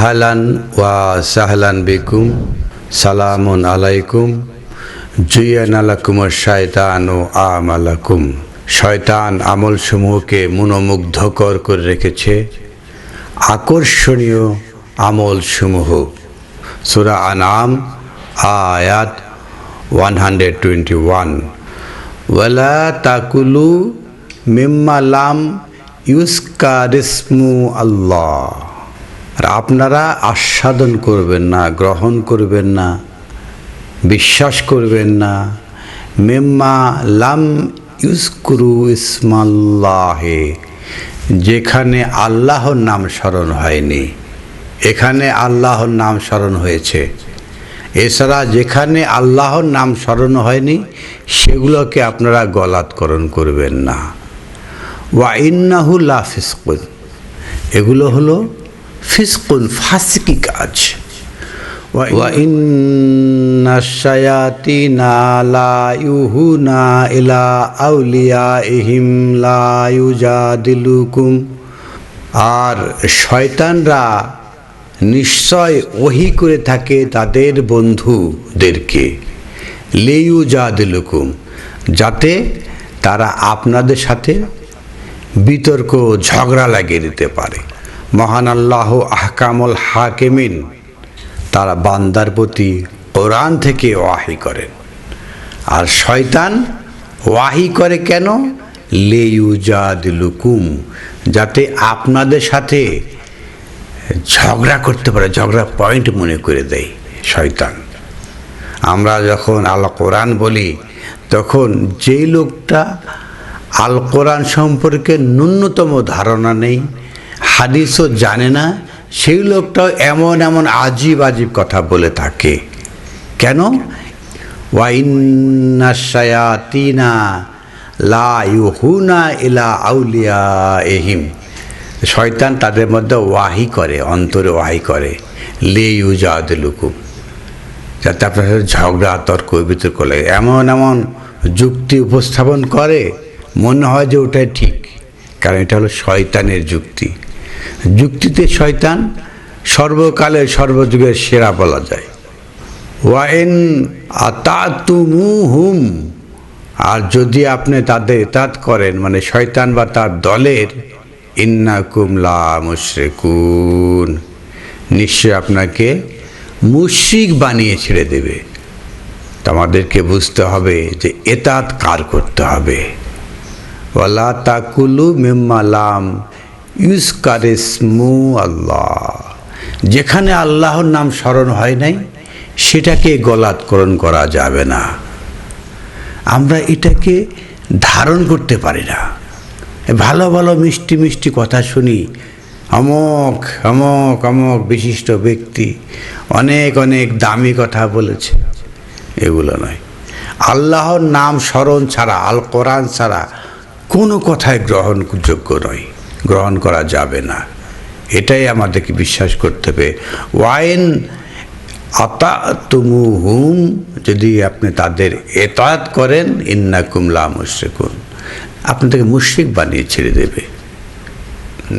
আহলান ওয়া সাহলান বিকুম, সালামুন আলাইকুম। জুয়্যানা লাকুমুশ শায়তানু আমালাকুম। শয়তান আমলসমূহকে মনোমুগ্ধকর করে রেখেছে আকর্ষণীয় আমলসমূহ। সূরা আনআম আয়াত 121। ওয়ালা তাকুলু মিম্মা লাম ইউযকারিসমু আল্লাহ। আর আপনারা আস্বাদন করবেন না, গ্রহণ করবেন না, বিশ্বাস করবেন না মিম্মা লাম ইউযকুরু ইসমাল্লাহে, যেখানে আল্লাহর নাম স্মরণ হয়নি। এখানে আল্লাহর নাম স্মরণ হয়েছে, এছাড়া যেখানে আল্লাহর নাম স্মরণ হয়নি সেগুলোকে আপনারা গলাৎকরণ করবেন না। ওয়া ইন্নাহু লা ফিসকুন, এগুলো হলো ফিসকুন, ফাসিকি কাজ। ওয়া ইন্নাশ শায়াতিনা লা ইউহুনা ইলা আউলিয়াইহিম লা ইউজাদিলুকুম। আর শয়তানরা নিশ্চয় ওহী করে থাকে তাদের বন্ধুদেরকে, লিইউজাদিলুকুম, যাতে তারা আপনাদের সাথে বিতর্ক ঝগড়া লাগিয়ে দিতে পারে। মহান আল্লাহ আহকামুল হাকিমিন, তারা বান্দার প্রতি কোরআন থেকে ওয়াহি করেন। আর শয়তান ওয়াহি করে কেন? লিইউজাদিলুকুম, যাতে আপনাদের সাথে ঝগড়া করতে পারে, ঝগড়া পয়েন্ট মনে করে দেয় শয়তান। আমরা যখন আল কোরআন বলি তখন যেই লোকটা আল কোরআন সম্পর্কে ন্যূনতম ধারণা নেই, হাদিসও জানে না, সেই লোকটাও এমন এমন আজীব আজীব কথা বলে থাকে। কেন? ওয়া ইন্নাশ শায়াতিনা লা ইউহুনা ইলা আউলিয়াইহিম, শয়তান তাদের মধ্যে ওয়াহি করে, অন্তরে ওয়াহি করে, লিইউজাদিলুকুম, যাতে আপনার সাথে ঝগড়া তর্ক বিতর্ক লাগে। এমন এমন যুক্তি উপস্থাপন করে মনে হয় যে ওটাই ঠিক, কারণ এটা হলো শয়তানের যুক্তি। যুক্তিতে শয়তান সর্বকালের সর্বযুগের সেরা বলা যায়। ওয়া ইন আতাতুমুহুম, আর যদি আপনি তাদের ইতাত করেন, মানে শয়তান বা তার দলের, ইন্নাকুম লা মুশরিকুন, নিশ্চয় আপনাকে মুশরিক বানিয়ে ছেড়ে দেবে। তো আমাদেরকে বুঝতে হবে যে ইতাত কার করতে হবে। ওয়ালা তাকুলু মিম্মা লাম ইউযকারিসমু আল্লাহ, যেখানে আল্লাহর নাম স্মরণ হয় নাই সেটাকে গলাৎকরণ করা যাবে না। আমরা এটাকে ধারণ করতে পারি না। ভালো ভালো মিষ্টি মিষ্টি কথা শুনি, অমক অমক অমক বিশিষ্ট ব্যক্তি অনেক অনেক দামি কথা বলেছে, এগুলো নয়। আল্লাহর নাম স্মরণ ছাড়া, আল কোরআন ছাড়া কোনো কথাই গ্রহণযোগ্য নয়, গ্রহণ করা যাবে না। এটাই আমাদেরকে বিশ্বাস করতে হবে। ওয়াইন আতাতুমুহুম, যদি আপনি তাদের ইতাত করেন, ইন্নাকুম লা মুশরিকুন, আপনাদেরকে মুশরিক বানিয়ে ছেড়ে দেবে।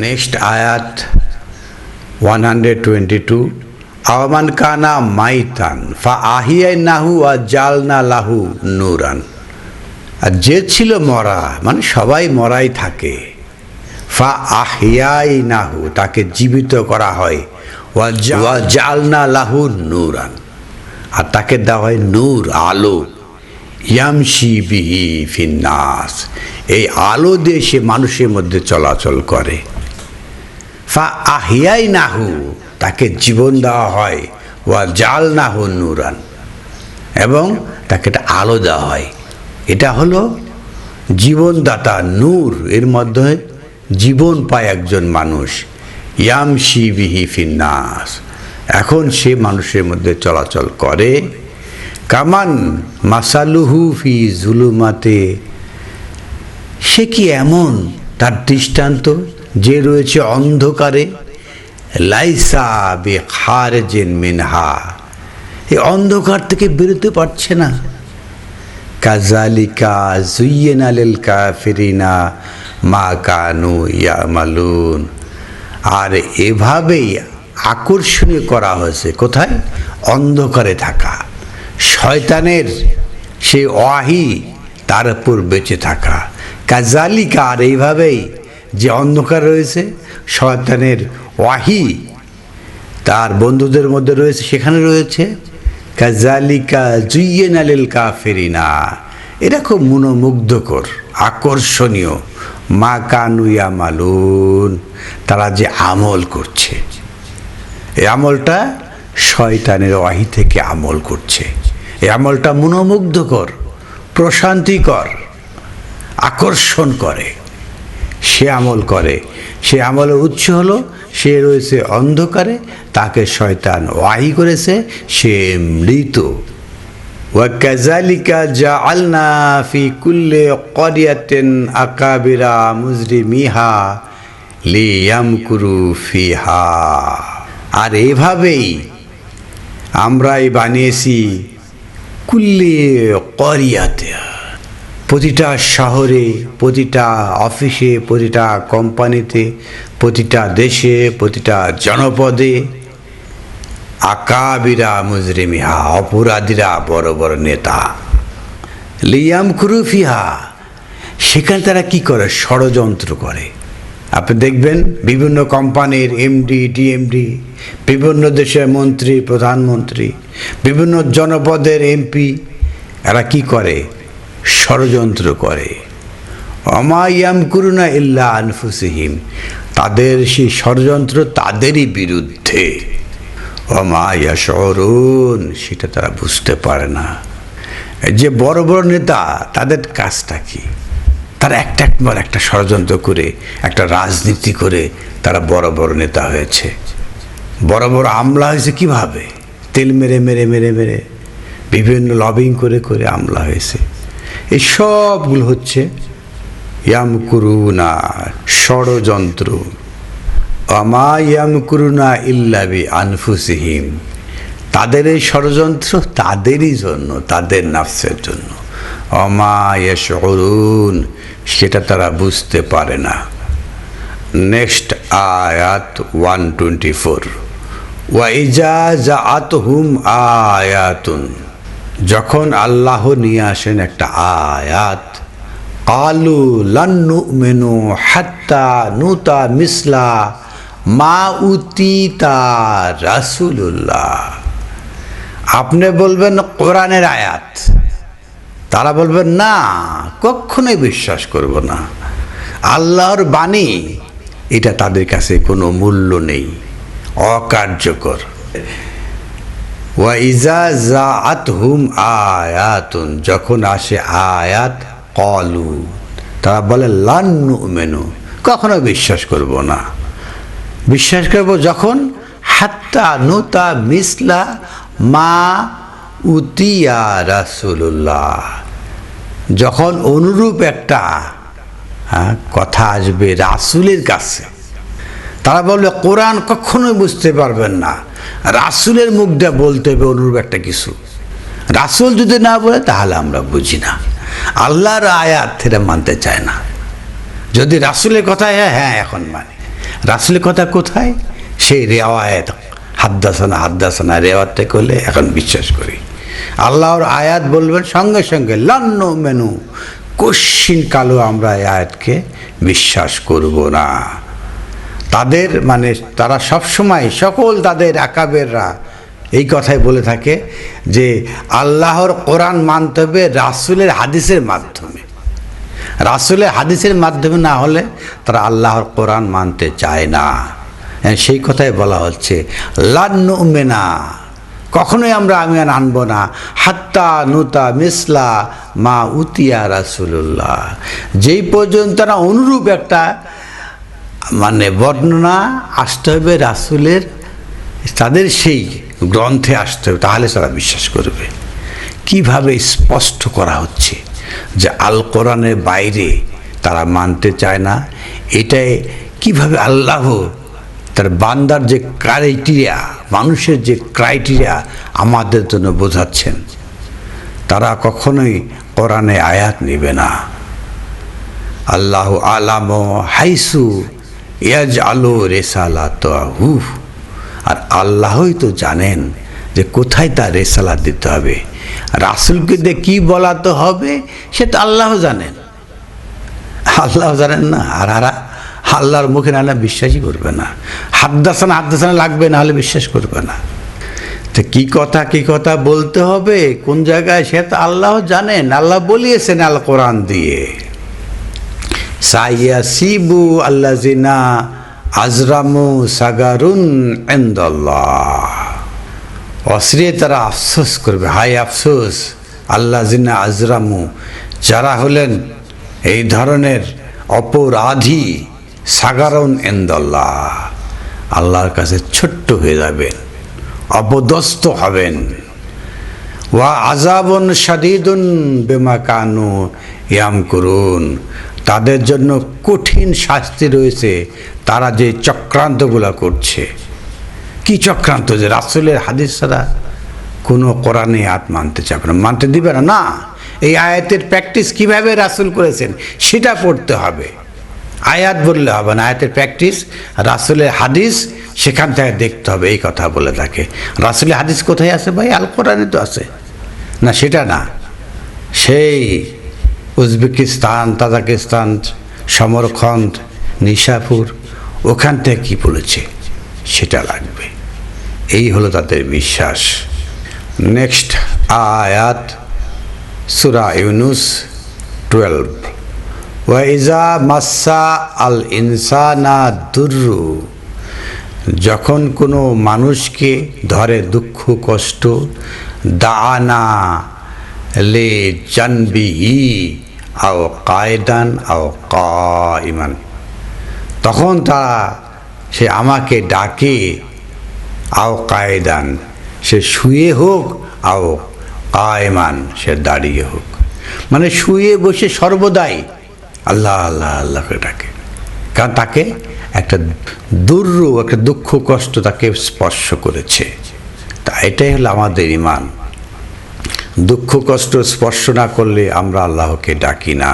নেক্সট আয়াত 122। আওয়ামান কানা মাইতান ফা আহিয়াইনাহু ওয়া জালনা লাহু নূরান, আর যে ছিল মরা, মানে সবাই মরাই থাকে, ফা আহিয়াইনাহু, তাকে জীবিত করা হয়, ওয়া জালনা লাহু নূরান, আর তাকে দেওয়া হয় নূর, আলো, ইয়ামশি বিহি ফিন্নাস, এই আলো দিয়ে সে মানুষের মধ্যে চলাচল করে। ফা আহিয়াইনাহু, তাকে জীবন দেওয়া হয়, ওয়া জালনাহু নূরান, এবং তাকে একটা আলো দেওয়া হয়। এটা হলো জীবনদাতা নূর, এর মধ্যে জীবন পায় একজন মানুষ। ইয়ামশি বিহি ফিন্নাস, এখন সে মানুষের মধ্যে চলাচল করে। কামান মাসালুহু ফি জুলুমাতে, সে কি এমন, তার দৃষ্টান্ত, যে রয়েছে অন্ধকারে, লাইসা বিখারিজিন মিনহা, এই অন্ধকার থেকে বেরোতে পারছে না। কাযালিকা যুয়্যিনা লিল কাফিরিনা মা কানু ইয়ামালুন, আর এভাবেই আকর্ষণীয় করা হয়েছে। কোথায়? অন্ধকারে থাকা, শয়তানের সেই ওয়াহি তার উপর বেঁচে থাকা। কাজালিকা, আর এইভাবেই যে অন্ধকার রয়েছে, শয়তানের ওয়াহি তার বন্ধুদের মধ্যে রয়েছে, সেখানে রয়েছে কাজালিকা জুইয়িনা লিল কাফিরিনা। এটা খুব মনোমুগ্ধকর, আকর্ষণীয়। মা কানু ইয়ামালুন, তারা যে আমল করছে, এই আমলটা শয়তানের ওয়াহি থেকে আমল করছে। এই আমলটা মনোমুগ্ধকর, প্রশান্তিকর, আকর্ষণ করে। সে আমল করে, সে আমলের উৎস হলো সে রয়েছে অন্ধকারে, তাকে শয়তান ওয়াহি করেছে, সে মৃত। ওয়াকাযালিকা জাআলনা ফি কুল্লি ক্বরিয়াতিন আকাবিরা মুজরিমিহা লিয়ামকুরু ফিহা। আর এভাবেই আমরাই বানিয়েছি কুল্লি ক্বরিয়াতে, প্রতিটা শহরে, প্রতিটা অফিসে, প্রতিটা কোম্পানিতে, প্রতিটা দেশে, প্রতিটা জনপদে আকাবিরা মুজরিমিহা, অপরাধীরা, বড় বড় নেতা, লিয়ামকুরু ফিহা, সেখানে তারা কি করে? ষড়যন্ত্র করে। আপনি দেখবেন বিভিন্ন কোম্পানির এমডি, ডিএমডি, বিভিন্ন দেশের মন্ত্রী, প্রধানমন্ত্রী, বিভিন্ন জনপদের এমপি, এরা কি করে? ষড়যন্ত্র করে। ওমা ইয়ামকুরুনা ইল্লা আনফুসিহিম, তাদের সেই ষড়যন্ত্র তাদেরই বিরুদ্ধে। ওমা ইয়াশউরুন, সেটা তারা বুঝতে পারে না। যে বড় বড় নেতা, তাদের কাজটা কি? তারা একটা ষড়যন্ত্র করে, একটা রাজনীতি করে তারা বড় বড় নেতা হয়েছে, বড় বড় আমলা হয়েছে। কিভাবে? তেল মেরে মেরে মেরে মেরে, বিভিন্ন লবিং করে করে আমলা হয়েছে। এই সবগুলো হচ্ছে ইয়ামকুরুনা, ষড়যন্ত্র। আমা ইয়ামকুরুনা ইল্লা বি আনফুসিহিম, তাদের এই ষড়যন্ত্র তাদেরই জন্য, তাদের নাফসের জন্য। আমা ইয়াশউরুন, সেটা তারা বুঝতে পারে না। নেক্সট আয়াত 124, ওয়া ইজা জাআতহুম আয়াতুন, যখন আল্লাহ নিয়ে আসেন একটা আয়াত, কালু লান নুমিনু হাত্তা নুতা মিসলা মা উতিতা রাসূলুল্লাহ। আপনি বলবেন কোরআনের আয়াত, তারা বলবেন না, কখনোই বিশ্বাস করব না। আল্লাহর বাণী, এটা তাদের কাছে কোনো মূল্য নেই, অকার্যকর। ওয়া ইজা জাআতহুম আয়াতুন, যখন আসে আয়াত, ক্বালু, তারা বলে লান নুমিনু, কখনো বিশ্বাস করব না। বিশ্বাস করব যখন হাত্তা নুতা মিসলা মা উতিয়া রাসূলুল্লাহ, যখন অনুরূপ একটা কথা আসবে রাসূলের কাছে। তারা বলবে কোরআন কখনোই বুঝতে পারবেন না, রাসূলের মুখ দিয়ে বলতে হবে অনুরূপ একটা কিছু। রাসূল যদি না বলে তাহলে আমরা বুঝি না। আল্লাহর আয়াত এটা মানতে চায় না। যদি রাসূলের কথা হ্যাঁ এখন মানে, রাসূলের কথা কোথায়? সেই রেওয়ায়াত, হাদ্দাসানা হাদ্দাসানা রেওয়ায়াতটা করলে এখন বিশ্বাস করি। আল্লাহর আয়াত বলবেন সঙ্গে সঙ্গে লান নুমিনু, কশ্চিন কালো আমরা এই আয়াতকে বিশ্বাস করব না। তাদের মানে তারা সবসময়, সকল তাদের আকাবেররা এই কথাই বলে থাকে যে আল্লাহর কোরআন মানতে হবে রাসূলের হাদিসের মাধ্যমে। রাসূলের হাদিসের মাধ্যমে না হলে তারা আল্লাহর কোরআন মানতে চায় না। সেই কথাই বলা হচ্ছে লান নুমিনা, কখনোই আমরা আমিয়ান আনবো না, হাত্তা নুতা মিসলা মা উতিয়া রাসূলুল্লাহ, যেই পর্যন্ত তারা অনুরূপ একটা মানে বর্ণনা আসতে হবে রাসূলের, তাদের সেই গ্রন্থে আসতে হবে, তাহলে তারা বিশ্বাস করবে। কিভাবে স্পষ্ট করা হচ্ছে যে আল কোরআনের বাইরে তারা মানতে চায় না। এটাই কিভাবে আল্লাহ তার বান্দার যে ক্রাইটেরিয়া, মানুষের যে ক্রাইটেরিয়া আমাদের জন্য বোঝাচ্ছেন। তারা কখনোই কোরআনে আয়াত নেবে না। আল্লাহু আলামু হাইসু ইয়াজআলু রিসালাতাহু, আর আল্লাহই তো জানেন যে কোথায় তার রেসালাত দিতে হবে, রাসূলকে দিয়ে কী বলাতে হবে সে তো আল্লাহ জানেন। আল্লাহ জানেন না, আর আল্লাহর মুখে না বিশ্বাসই করবে না। হাদ্দাসানা লাগবে, না হলে বিশ্বাস করবে না। তো কী কথা বলতে হবে, কোন জায়গায়, সে তো আল্লাহ জানেন। আল্লাহ বলিয়েছেন আল কোরআন দিয়ে, সাইয়াসিবু আল্লাযিনা আজরামু সাগারুন ইনদাল্লাহ। অশ্লীল তারা আফসোস করবে, হায় আফসোস, আল্লাযিনা আজরামু, যারা হলেন এই ধরনের অপরাধী, সাগারুন ইনদাল্লাহ, আল্লাহর কাছে ছোট্ট হয়ে যাবেন, অপদস্থ হবেন। ওয়া আযাবুন শাদীদুন বিমা কানু ইয়ামকুরুন, তাদের জন্য কঠিন শাস্তি রয়েছে তারা যে চক্রান্তগুলো করছে। কি চক্রান্ত? যে রাসূলের হাদিস ছাড়া কোনো কোরআনে আয়াত মানতে চাবে না, মানতে দিবে না। না, এই আয়াতের প্র্যাকটিস কিভাবে রাসূল করেছেন সেটা পড়তে হবে। আয়াত বললে হবে না, আয়াতের প্র্যাকটিস রাসূলের হাদিস সেখান থেকে দেখতে হবে। এই কথা বলে থাকে। রাসূলের হাদিস কোথায় আছে ভাই? আল কোরআনে তো আছে না, সেটা না, সেই উজবেকিস্তান, তাজিকিস্তান, সমরখন্দ, নিশাপুর, ওখান থেকে কী বলেছে সেটা লাগবে। এই হলো তাদের বিশ্বাস। নেক্সট আয়াত, সূরা ইউনুস 12, ওয়া ইজা মাসসা আল ইনসানা দুররু, যখন কোনো মানুষকে ধরে দুঃখ কষ্ট, দাআনা লে জানবিহি আও কায়দান আও কাইমান, তখন তারা সে আমাকে ডাকে, আও কায়দান, সে শুয়ে হোক, আও কায়মান, সে দাঁড়িয়ে হোক। মানে শুয়ে বসে সর্বদাই আল্লাহ আল্লাহ আল্লাহকে ডাকে, কারণ তাকে একটা দুর্রু, একটা দুঃখ কষ্ট তাকে স্পর্শ করেছে। তা এটাই হলো আমাদের ঈমান। দুঃখ কষ্ট স্পর্শ না করলে আমরা আল্লাহকে ডাকি না।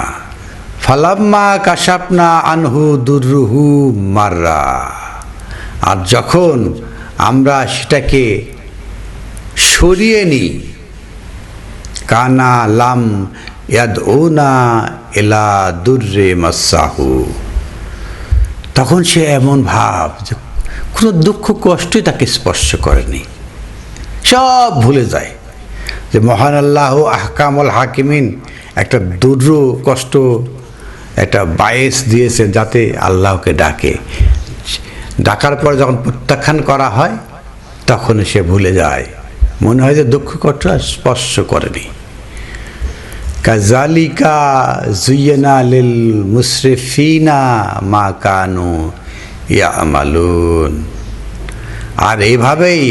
ফালাম্মা কাশাফনা আনহু দুররুহু মাররা, আর যখন আমরা সেটাকে সরিয়ে নিই, কানা লাম ইয়াদউনা ইলা দুররে মাসাহু, তখন সে এমন ভাব যে কোনো দুঃখ কষ্টই তাকে স্পর্শ করেনি, সব ভুলে যায়। যে মহান আল্লাহ আহকামুল হাকিমিন একটা দুর্র কষ্ট, একটা বায়েস দিয়েছেন যাতে আল্লাহকে ডাকে। ডাকার পর যখন প্রত্যাখ্যান করা হয় তখন সে ভুলে যায়, মনে হয় যে দুঃখ কষ্ট স্পর্শ করেনি। কাযালিকা যুয়্যিনা লিল মুসরিফিনা মা কানু ইয়ামালুন, আর এইভাবেই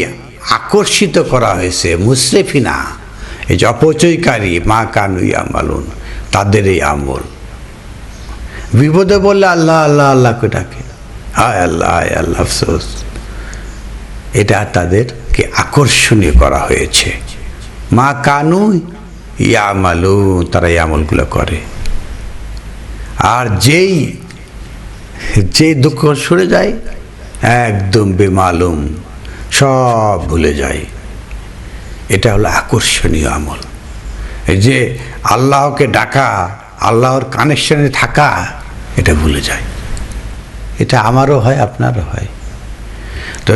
আকর্ষিত করা হয়েছে মুসরিফিনা, এই যে অপচয়কারী, মা কানু ইয়ামালুন, তাদের এই আমল। বিপদে বললে আল্লাহ আল্লাহ আল্লাহকে ডাকে, হায় আল্লাহ হায় আল্লাহ, আফসোস। এটা তাদেরকে আকর্ষণীয় করা হয়েছে। মা কানু ইয়ামালুন, তারা এই আমলগুলো করে। আর যেই দুঃখ সরে যায়, একদম বেমালুম, সব ভুলে যায়। এটা হলো আকর্ষণীয় আমল। এই যে আল্লাহকে ডাকা, আল্লাহর কানেকশনে থাকা, এটা ভুলে যায়। এটা আমারও হয়, আপনারও হয়। তো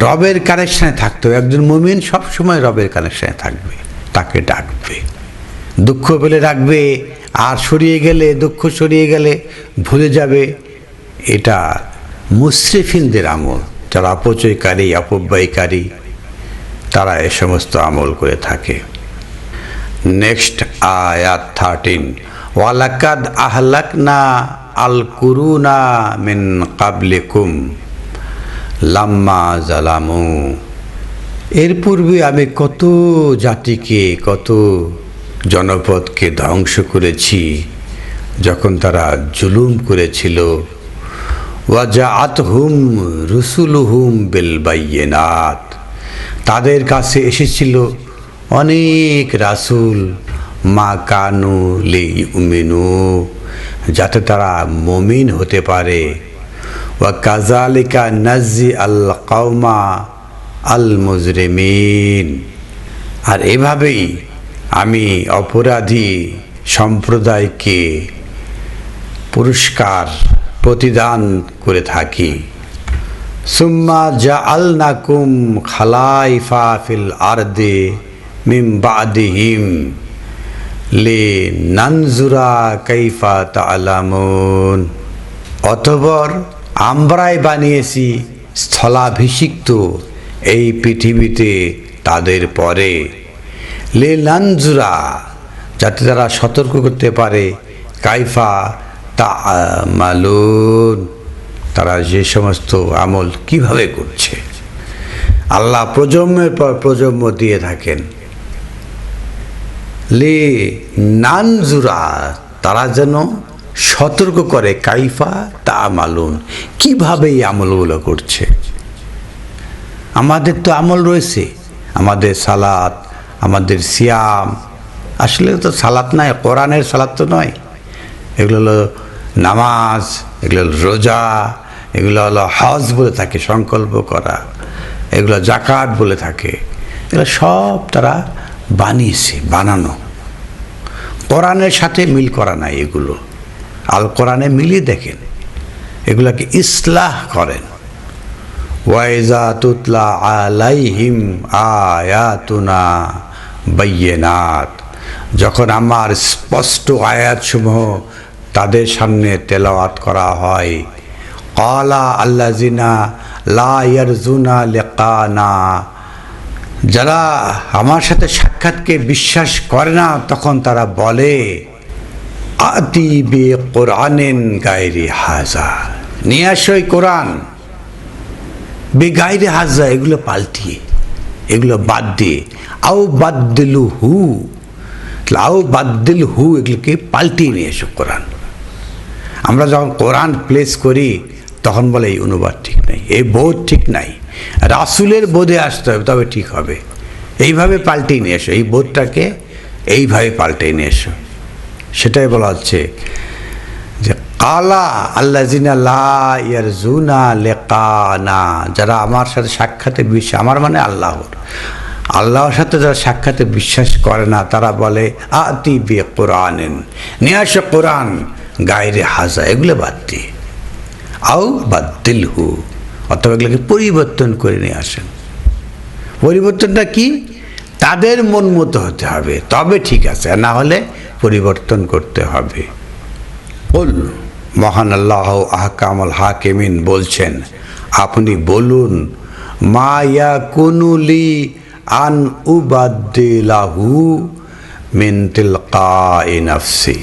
রবের কানেকশনে থাকতে হবে। একজন মুমিন সবসময় রবের কানেকশনে থাকবে, তাকে ডাকবে, দুঃখ পেলে ডাকবে, আর সরিয়ে গেলে, দুঃখ সরিয়ে গেলে ভুলে যাবে। এটা মুসরিফিনদের আমল, যারা অপচয়কারী, অপব্যয়কারী, তারা এ সমস্ত আমল করে থাকে। নেক্সট আয়াত 13, ওয়ালাকাদ আহলাকনা আল কুরুনা মিন কাবলিকুম লাম্মা জালামু, এর পূর্বে আমি কত জাতিকে, কত জনপদকে ধ্বংস করেছি যখন তারা জুলুম করেছিল। ওয়াজাআতহুম রুসুলুহুম বিল বাইয়িনাত, তাদের কাছে এসেছিল অনেক রাসূল, মা কানু লিউমিনু, যাতে তারা মুমিন হতে পারে। ওয়া কাযালিকা নাজি আল কওমা আল মুজরিমিন, আর এভাবেই আমি অপরাধী সম্প্রদায়কে পুরস্কার প্রতিদান করে থাকি। সুম্মা জাআলনাকুম খালাইফা ফিল আরদি মিন বাদিহিম লিনানজুরা কাইফা তা'লামুন, অতঃপর আমরাই বানিয়েছি স্থলাভিষিক্ত এই পৃথিবীতে তাদের পরে, লিনানজুরা, যাতে তারা সতর্ক করতে পারে, কাইফা তা'মালুন, তারা যে সমস্ত আমল কিভাবে করছে। আল্লাহ প্রজন্মের পর প্রজন্ম দিয়ে থাকেন। লিনানজুরা, তারা যেন সতর্ক করে, কাইফা তা'মালুন, কিভাবে এই আমলগুলো করছে। আমাদের তো আমল রয়েছে, আমাদের সালাত, আমাদের সিয়াম, আসলে তো সালাত নয়, কোরআনের সালাত তো নয়, এগুলো হলো নামাজ, এগুলো হলো রোজা, এগুলো হলো হজ বলে থাকে সংকল্প করা, এগুলো জাকাত বলে থাকে, এগুলো সব তারা বানিয়েছে, বানানো, কোরআনের সাথে মিল করা নাই। এগুলো আল কোরআনে মিলিয়ে দেখেন, এগুলাকে ইসলাহ করেন। ওয়াইজা তুতলা আলাইহিম আয়াতুনা বাইয়িনাত, যখন আমার স্পষ্ট আয়াতসমূহ তাদের সামনে তেলাওয়াত করা হয়, ক্বালা আল্লাযিনা লা ইয়ারজুনা লিকানা, যারা আমার সাথে সাক্ষাৎকে বিশ্বাস করে না, তখন তারা বলে, আতি বি কোরআনিন গায়রি হাযা, নিয়ে আসো এই কোরআন, বে গায়রি হাযা, এগুলো পাল্টিয়ে, এগুলো বাদ দিয়ে, আও বাদদিলহু, আও বাদদিলহু, এগুলোকে পাল্টিয়ে নিয়ে এসো কোরআন। আমরা যখন কোরআন প্লেস করি তখন বলে এই অনুবাদ ঠিক নাই, এই বোধ ঠিক নাই, রাসূলের বোধে আসতে হবে, তবে ঠিক হবে। এইভাবে পাল্টিয়ে নিয়ে এসো, এই বোধটাকে এইভাবে পাল্টিয়ে নিয়ে এসো। সেটাই বলা হচ্ছে যে কালা আল্লাযিনা লা ইয়ারজুনা লিকানা, যারা আমার সাথে সাক্ষাতে বিশ্বাস, আমার মানে আল্লাহর সাথে যারা সাক্ষাতে বিশ্বাস করে না, তারা বলে আতি বি কোরআনিন, নিয়ে আসো কোরআন গায়রি হাযা, এগুলো বাদ দিয়ে, আও বাদদিলহু, অথবা এগুলোকে পরিবর্তন করে নিয়ে আসেন। পরিবর্তনটা কি? তাদের মন মতো হতে হবে, তবে ঠিক আছে, আর না হলে পরিবর্তন করতে হবে। বল, মহান আল্লাহ আহকামুল হাকিমিন বলছেন, আপনি বলুন, মা ইয়াকুনু লি আন উবাদদিলাহু মিন তিলকাই নাফসি,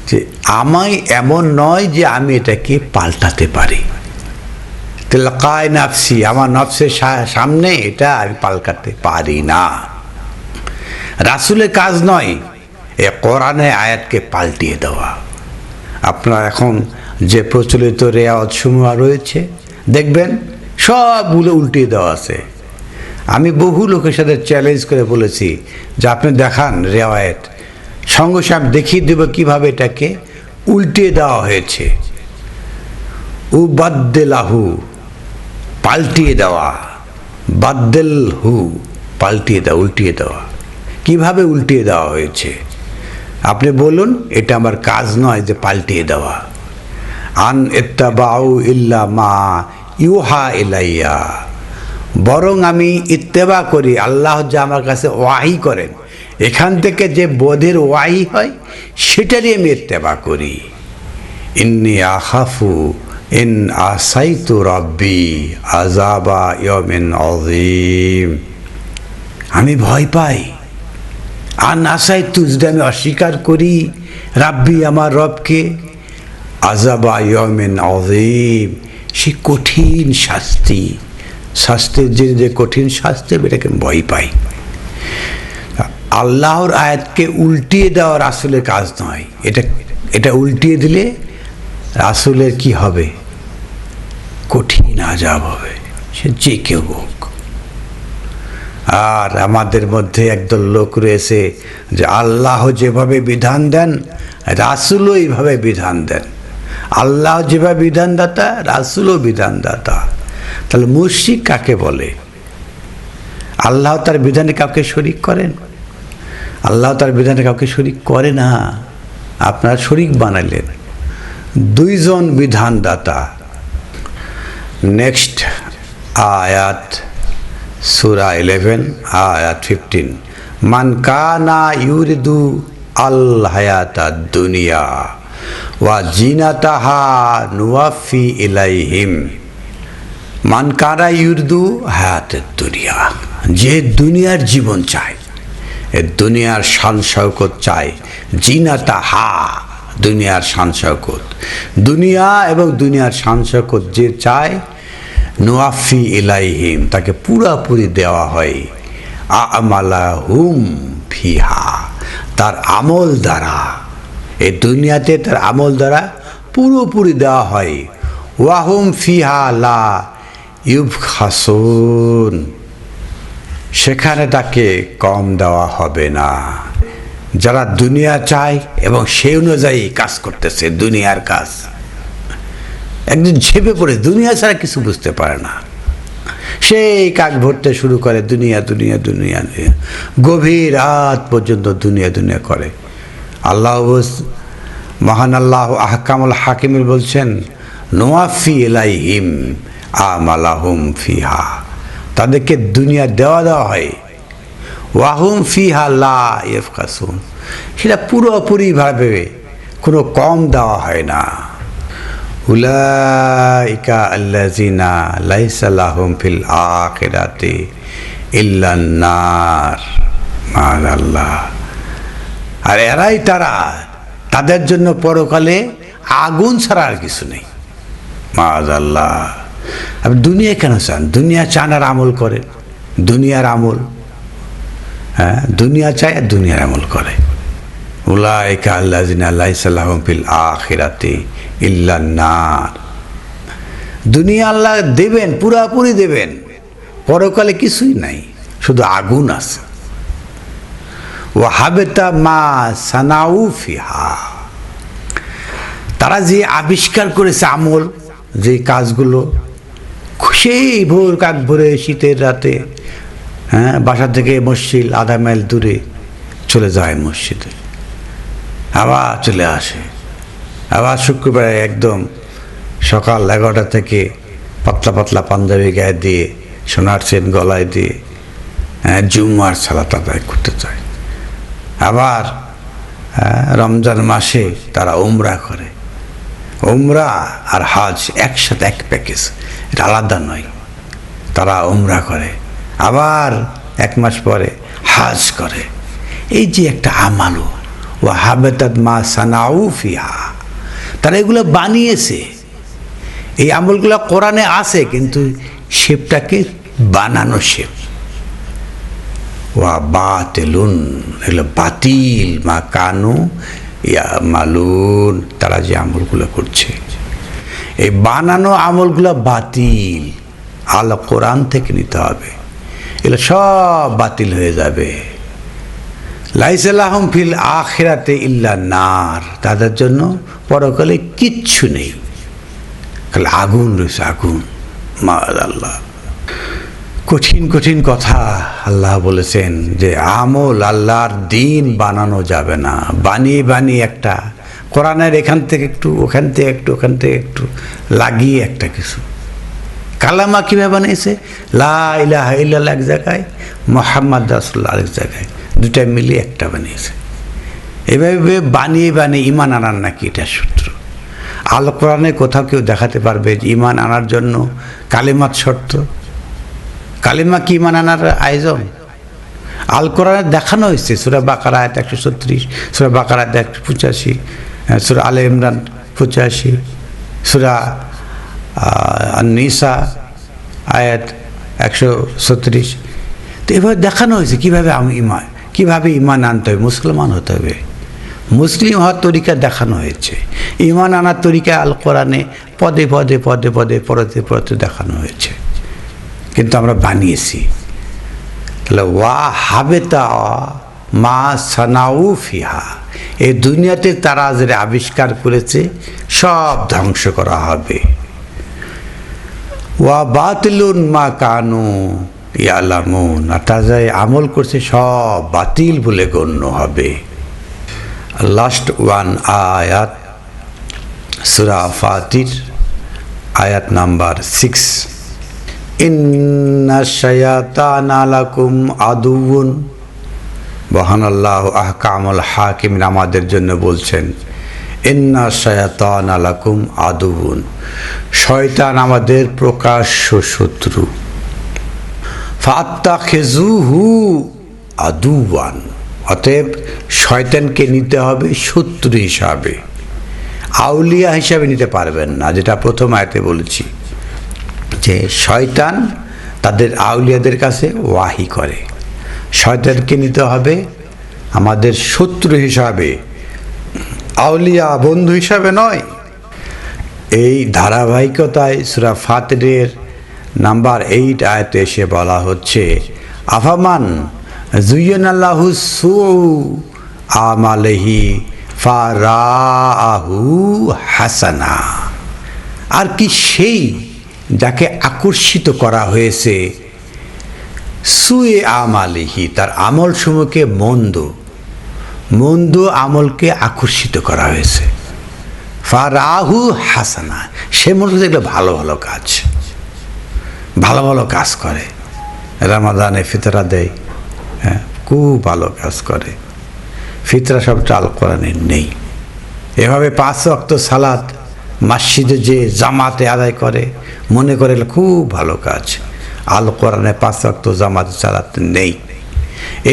যে আমায় এমন নয় যে আমি এটাকে পাল্টাতে পারি। তিলকাই নাফসি, আমার নফসের সামনে এটা আমি পাল্টাতে পারি না। রাসূলের কাজ নয় এ কোরআনে আয়াতকে পাল্টিয়ে দেওয়া। আপনার এখন যে প্রচলিত রেওয়াজ সমূহ রয়েছে, দেখবেন সবগুলো উল্টিয়ে দেওয়া আছে। আমি বহু লোকের সাথে চ্যালেঞ্জ করে বলেছি যে আপনি দেখান রেওয়ায়ত, সঙ্গে সঙ্গে দেখিয়ে দেব কীভাবে এটাকে উল্টিয়ে দেওয়া হয়েছে। উবাদ্দিলাহু, পাল্টিয়ে দেওয়া, বাদ্দিলহু, পাল্টিয়ে দেওয়া, উল্টিয়ে দেওয়া, কিভাবে উল্টিয়ে দেওয়া হয়েছে আপনি বলুন। এটা আমার কাজ নয় যে পাল্টিয়ে দেওয়া। আন ইত্তাবাউ ইল্লা মা ইউহা ইলাইয়া, বরং আমি ইত্তেবা করি, আল্লাহ যা আমার কাছে ওয়াহি করেন, এখান থেকে যে বোধের ওয়াহি হয় সেটারই আমি ইত্তেবা করি। ইন্নী আখাফু ইন আসাইতু রাব্বি আযাবা ইয়াউমিন আযীম, আমি ভয় পাই, আর আসাইতু, যদি আমি অস্বীকার করি, রাব্বি, আমার রবকে, আযাবা ইয়াউমিন আযীম, সে কঠিন শাস্তি, শাস্তির যে কঠিন শাস্তি, এটাকে ভয় পাই। আল্লাহর আয়াতকে উল্টিয়ে দেওয়া রাসূলের কাজ নয়। এটা উল্টিয়ে দিলে রাসূলের কি হবে? কঠিন আযাব হবে, সে যে কেউ হোক। আর আমাদের মধ্যে একদল লোক রয়েছে যে আল্লাহ যেভাবে বিধান দেন রাসূলও এইভাবে বিধান দেন, আল্লাহ যেভাবে বিধানদাতা, রাসূলও বিধানদাতা। তাহলে মুশরিক কাকে বলে? আল্লাহ তার বিধানে কাউকে শরিক করেন? আল্লাহ তার বিধানে কাউকে শরিক করে না, আপনারা শরিক বানাইলেন। দুইজন বিধানদাতা। নেক্সট আয়াত, সূরা 11 আয়াত 15, মান কানা ইউরিদু আল হায়াতাদ দুনিয়া ওয়া জিনাতাহা নুওয়াফি ইলাইহিম। মান কানা ইউরিদু হায়াতাদ দুনিয়া, যে দুনিয়ার জীবন চায়, এ দুনিয়ার শান শওকত চায়, জিনাতাহা, দুনিয়ার শান শওকত, দুনিয়া এবং দুনিয়ার শান শওকত যে চায়, নুওয়াফি ইলাইহিম, তাকে পুরাপুরি দেওয়া হয়, আমালাহুম ফিহা, তার আমল দ্বারা, এই দুনিয়াতে তার আমল দ্বারা পুরোপুরি দেওয়া হয়, ওয়াহুম ফিহা লা ইউবখাসুন, সেখানে তাকে কম দেওয়া হবে না। যারা দুনিয়া চায় এবং সেই অনুযায়ী কাজ করতেছে, দুনিয়ার কাজ, একদিন ঝেপে পড়ে দুনিয়া ছাড়া কিছু বুঝতে পারে না, সেই কাজ ভরতে শুরু করে দুনিয়া দুনিয়া দুনিয়া, গভীর রাত পর্যন্ত দুনিয়া দুনিয়া করে। আল্লাহ মহান আল্লাহ আহকামুল হাকিমির বলছেন, নুওয়াফি ইলাইহিম আমালাহুম ফিহা, তাদেরকে দুনিয়া দেওয়া হয়, ওয়াহুম ফিহা লা ইউবখাসুন, সেটা পুরোপুরিভাবে কোনো কম দেওয়া হয় না। উলাইকা আল্লাযিনা লাইসা লাহুম ফিল আখিরাতি ইল্লান নার, মাআল্লাহ, আর এরাই তারা, তাদের জন্য পরকালে আগুন ছাড়া আর কিছু নেই, মাআল্লাহ। আপনি দুনিয়া কেন চান? দুনিয়া চান আর আমল করেন, দুনিয়ার আমল, হ্যাঁ, দুনিয়া চায় আর দুনিয়ার আমল করে। উলাইকা আল্লাযিনা লাইসা লাহুম ফিল আখিরাতি ইল্লান নার, দুনিয়া আল্লাহ দেবেন, পুরাপুরি দেবেন, পরকালে কিছুই নাই, শুধু আগুন আছে। ওয়া হাবিতা মা সানাউ ফিহা, তারা যে আবিষ্কার করেছে আমল, যে কাজগুলো, সেই ভোর কাক ভোরে শীতের রাতে, হ্যাঁ, বাসা থেকে মসজিদ আধা মাইল দূরে চলে যায় মসজিদে, আবার চলে আসে, আবার শুক্রবারে একদম সকাল 11টা থেকে পাতলা পাতলা পাঞ্জাবি গায়ে দিয়ে, সোনার চেন গলায় দিয়ে, জুম্মার সালাত আদায় করতে চায়। আবার রমজান মাসে তারা উমরা করে, উমরা আর হজ একসাথে, এক প্যাকেজ, এটা আলাদা নয়। তারা উমরা করে, আবার 1 মাস পরে হজ করে। এই যে একটা আমালও, ওয়া হাবিতাত মা সানাউ ফিহা, তারা এগুলো বানিয়েছে, এই আমলগুলো কোরআনে আছে, কিন্তু শেপটাকে বানানো শেপ। ওয়া বাতিলুন, এগুলো বাতিল, মা কানু ইয়ামালুন, তারা যে আমলগুলো করছে, এই বানানো আমলগুলো বাতিল, আল্লাহ কোরআন থেকে নিতে হবে, এগুলো সব বাতিল হয়ে যাবে। লাইসা লাহুম ফিল আখিরাতি ইল্লা নার, তাদের জন্য পরকালে কিচ্ছু নেই, খালি আগুন রয়েছে, আগুন, মাআল্লাহ। কঠিন কঠিন কথা আল্লাহ বলেছেন যে আমল, আল্লাহর দিন বানানো যাবে না, বানিয়ে বানিয়ে একটা কোরআনের এখান থেকে একটু, ওখান থেকে একটু, ওখান থেকে একটু লাগিয়ে একটা কিছু। কালামা কীভাবে বানিয়েছে? লা ইলাহা ইল্লাল্লাহ এক জায়গায়, মুহাম্মদ রাসূলুল্লাহ আরেক জায়গায়, দুটা মিলিয়ে একটা বানিয়েছে। এভাবে বানিয়ে বানিয়ে ইমান আনার নাকি এটা সূত্র। আল কোরআনে কোথাও কেউ দেখাতে পারবে যে ইমান আনার জন্য কালিমাত শর্ত? কালিমা কি ইমান আনার আয়োজন? আল কোরআনে দেখানো হয়েছে, সূরা বাকারা আয়াত 136, সূরা বাকারা আয়াত 185, সূরা আলে ইমরান 85, সূরা আন-নিসা আয়াত 136। তো এভাবে দেখানো হয়েছে কীভাবে ইমান আনতে হবে, মুসলমান হতে হবে। মুসলিম হওয়ার তরিকা দেখানো হয়েছে, ইমান আনার তরিকা আল কোরআনে পদে পদে পদে পদে পড়তে পড়তে দেখানো হয়েছে, কিন্তু আমরা বানিয়েছি। তাহলে ওয়া হাবেতা মা সানাউ ফিহা, এই দুনিয়াতে তারা যে আবিষ্কার করেছে সব ধ্বংস করা হবে। ওয়া বাতিলুন মা কানু ইয়ালামুন, আর তারা যে আমল করছে সব বাতিল বলে গণ্য হবে। লাস্ট ওয়ান আয়াত, সূরা ফাতির আয়াত নাম্বার 6, ইন্না শায়াতানা লাকুম আদুউন, মহানাল্লাহু আহকামুল হাকিম আমাদের জন্য বলছেন ইন্না শায়াতানা লাকুম আদুউন, শয়তান আমাদের প্রকাশ্য শত্রু। ফাত্তাখিজুহু আদুওয়ান, অতএব শয়তানকে নিতে হবে শত্রু হিসাবে, আউলিয়া হিসাবে নিতে পারবেন না। যেটা প্রথম আয়াতে বলেছি যে শয়তান তাদের আউলিয়াদের কাছে ওয়াহি করে, শয়তানকে নিতে হবে আমাদের শত্রু হিসাবে, আউলিয়া বন্ধু হিসাবে নয়। এই ধারাবাহিকতায় সূরা ফাতিরের নাম্বার 8 আয়াতে এসে বলা হচ্ছে আফামান যুয়্যিনাল্লাহু সুউ আমালিহি ফারাআহু হাসানা, আর কি সেই যাকে আকর্ষিত করা হয়েছে সুয়ে আমালিহি, তার আমল সমূহকে মন্দ মন্দ আমলকে আকর্ষিত করা হয়েছে, ফারাহু হাসানা, সে মনে হচ্ছে এগুলো ভালো ভালো কাজ, ভালো ভালো কাজ করে, রমাদানে ফিতরা দেয়, হ্যাঁ খুব ভালো কাজ করে, ফিতরা সবটা আল কোরআনে নেই। এভাবে 5 ওয়াক্ত সালাত মসজিদে যে জামাতে আদায় করে মনে করে খুব ভালো কাজ, আল কোরআনে 5 ওয়াক্ত জামাতে সালাত নেই।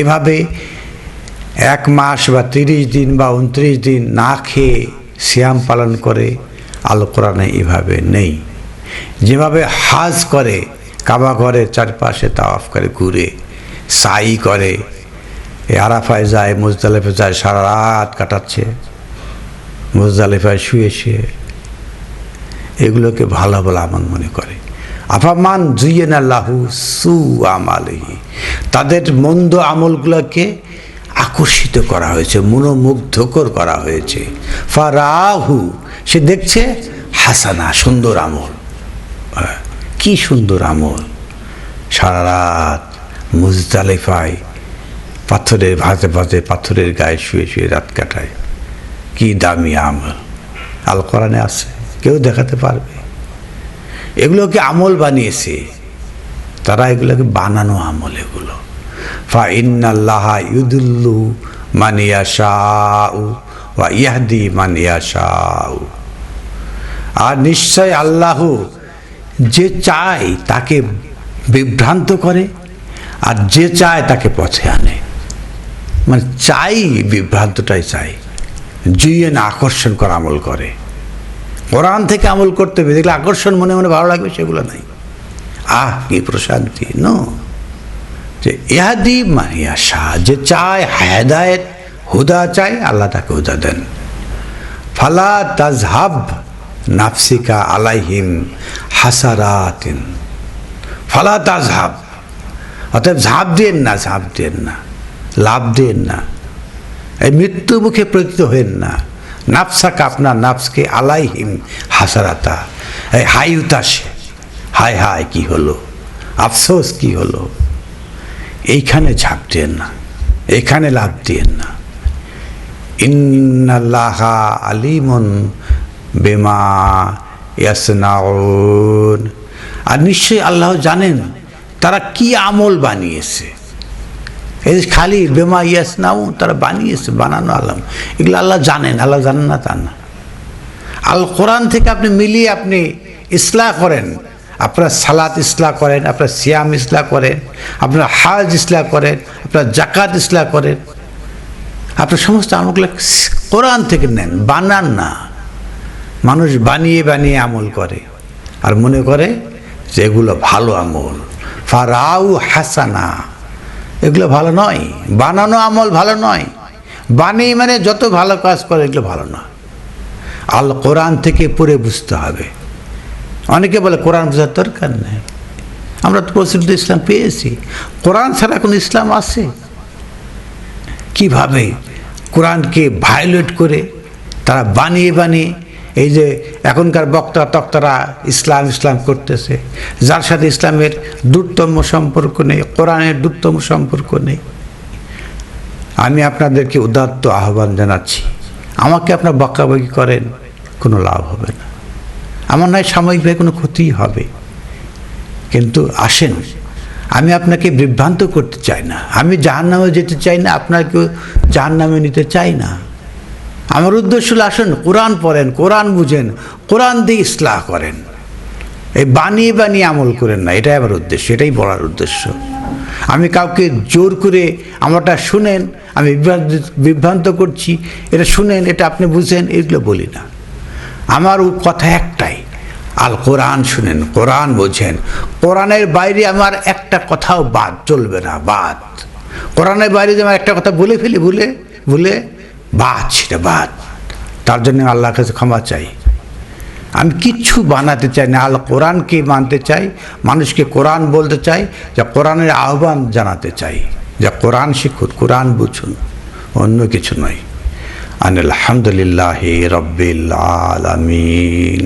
এভাবে 1 মাস বা 30 দিন বা 29 দিন না খেয়ে সিয়াম পালন করে, আল কোরআনে এভাবে নেই। যেভাবে হাজ করে, কাবা ঘরের চারপাশে তাওয়াফ করে ঘুরে, সাই করে, আরাফায় যায়, মুজদালিফায় যায়, সারা রাত কাটাচ্ছে মুজদালিফায় শুয়ে শুয়ে, এগুলোকে ভালো বলে আমার মনে করে। আফামান যুয়্যিনাল্লাহু সুউ আমালিহি, তাদের মন্দ আমলগুলোকে আকর্ষিত করা হয়েছে, মনোমুগ্ধকর করা হয়েছে, ফারাহু, সে দেখছে হাসানা, সুন্দর আমল, কি সুন্দর আমল, সারা রাত মুজদালিফায় পাথরের ভাঁজে ভাঁজে পাথরের গায়ে শুয়ে শুয়ে রাত কাটায়, কি দামি আমল, আল কোরআনে আছে, কেউ দেখাতে পারবে? এগুলোকে আমল বানিয়েছে তারা, এগুলোকে বানানো আমল এগুলো। ফা ইন্নাল্লাহা ইউদিল্লু মান ইয়াশাউ ওয়া ইয়াহদি মান ইয়াশাউ, আর নিশ্চয় আল্লাহ যে চায় তাকে বিভ্রান্ত করে আর যে চায় তাকে পথে আনে, মানে চাই বিভ্রান্তটাই চাই, জুইয়ে না আকর্ষণ করা আমল করে। কোরআন থেকে আমল করতে হবে, দেখলে আকর্ষণ মনে মনে ভালো লাগবে সেগুলো নাই, কি প্রশান্তি, নো, যে ইহাদি মানিয়া শাহ, যে চায় হেদায়েত হুদা চায়, আল্লাহ তাকে হুদা দেন। ফালা তাজহাব নাফসিকা আলাইহিম হাসারাতিন, ফালা তাজহাব, অতএব ঝাঁপ দিয়েন না, ঝাঁপ দিয়েন না, লাভ দিয়েন না, এই মৃত্যু মুখে পতিত হয়েন না, নাফসাকা, আপনার নাফসকে, আলাইহিম হাসারাতা, এই হাই উতাসে, হায় হায় কি হলো, আফসোস কি হলো, এইখানে ঝাঁপ দিয়েন না, এইখানে লাভ দিয়েন না। ইন্নাল্লাহা আলিমুন বিমা ইয়াসনাউন, আর নিশ্চয়ই আল্লাহ জানেন তারা কি আমল বানিয়েছে। এই খালি বেমা ইয়াসনাউন, তারা বানিয়েছে, বানানো আলম, এগুলো আল্লাহ জানেন, আল্লাহ জানেন না তা না। আল কোরআন থেকে আপনি মিলিয়ে আপনি ইসলাহ করেন, আপনার সালাত ইসলাহ করেন, আপনার সিয়াম ইসলাহ করেন, আপনার হাজ ইসলাহ করেন, আপনার জাকাত ইসলাহ করেন, আপনার সমস্ত আমলগুলো কোরআন থেকে নেন, বানান না। মানুষ বানিয়ে বানিয়ে আমল করে আর মনে করে যে এগুলো ভালো আমল, ফারাউ হাসানা, এগুলো ভালো নয়, বানানো আমল ভালো নয়, বানিয়ে মানে যত ভালো কাজ করে এগুলো ভালো নয়। আল কোরআন থেকে পড়ে বুঝতে হবে। অনেকে বলে কোরআন বোঝার দরকার নেই, আমরা তো প্রচলিত ইসলাম পেয়েছি, কোরআন ছাড়া কোনো ইসলাম আছে? কিভাবে কোরআনকে ভায়োলেট করে তারা বানিয়ে বানিয়ে এই যে এখনকার বক্তা তক্তারা ইসলাম ইসলাম করতেছে, যার সাথে ইসলামের দূরতম সম্পর্ক নেই, কোরআনের দূরতম সম্পর্ক নেই। আমি আপনাদেরকে উদাত্ত আহ্বান জানাচ্ছি, আমাকে আপনার বকাবকি করেন, কোনো লাভ হবে না। আমার নয় সাময়িকভাবে কোনো ক্ষতিই হবে, কিন্তু আসেন, আমি আপনাকে বিভ্রান্ত করতে চাই না, আমি জাহান্নামে যেতে চাই না, আপনাকেও জাহান্নামে নিতে চাই না। আমার উদ্দেশ্য হলো আসুন কোরআন পড়েন, কোরআন বুঝেন, কোরআন দিয়ে ইসলাহ করেন, এই বানিয়ে বানিয়ে আমল করেন না। এটাই আমার উদ্দেশ্য, এটাই বলার উদ্দেশ্য। আমি কাউকে জোর করে আমারটা শুনেন, আমি বিভ্রান্ত করছি, এটা শুনেন, এটা আপনি বুঝেন, এগুলো বলি না। আমার কথা একটাই, আল কোরআন শুনেন, কোরআন বোঝেন, কোরআনের বাইরে আমার একটা কথাও বাদ চলবে না। বাদ কোরআনের বাইরে যে আমার একটা কথা বলে ফেলি, ভুলে বাদ, সেটা বাদ। তার জন্য আল্লাহর কাছে ক্ষমা চাই। আমি কিচ্ছু বানাতে চাই না, আল কোরআনকে মানতে চাই, মানুষকে কোরআন বলতে চাই, যা কোরআনের আহ্বান জানাতে চাই, যা কোরআন শিখুন, কোরআন বুঝুন, অন্য কিছু নয়। আলহামদুলিল্লাহি রাব্বিল আলামিন।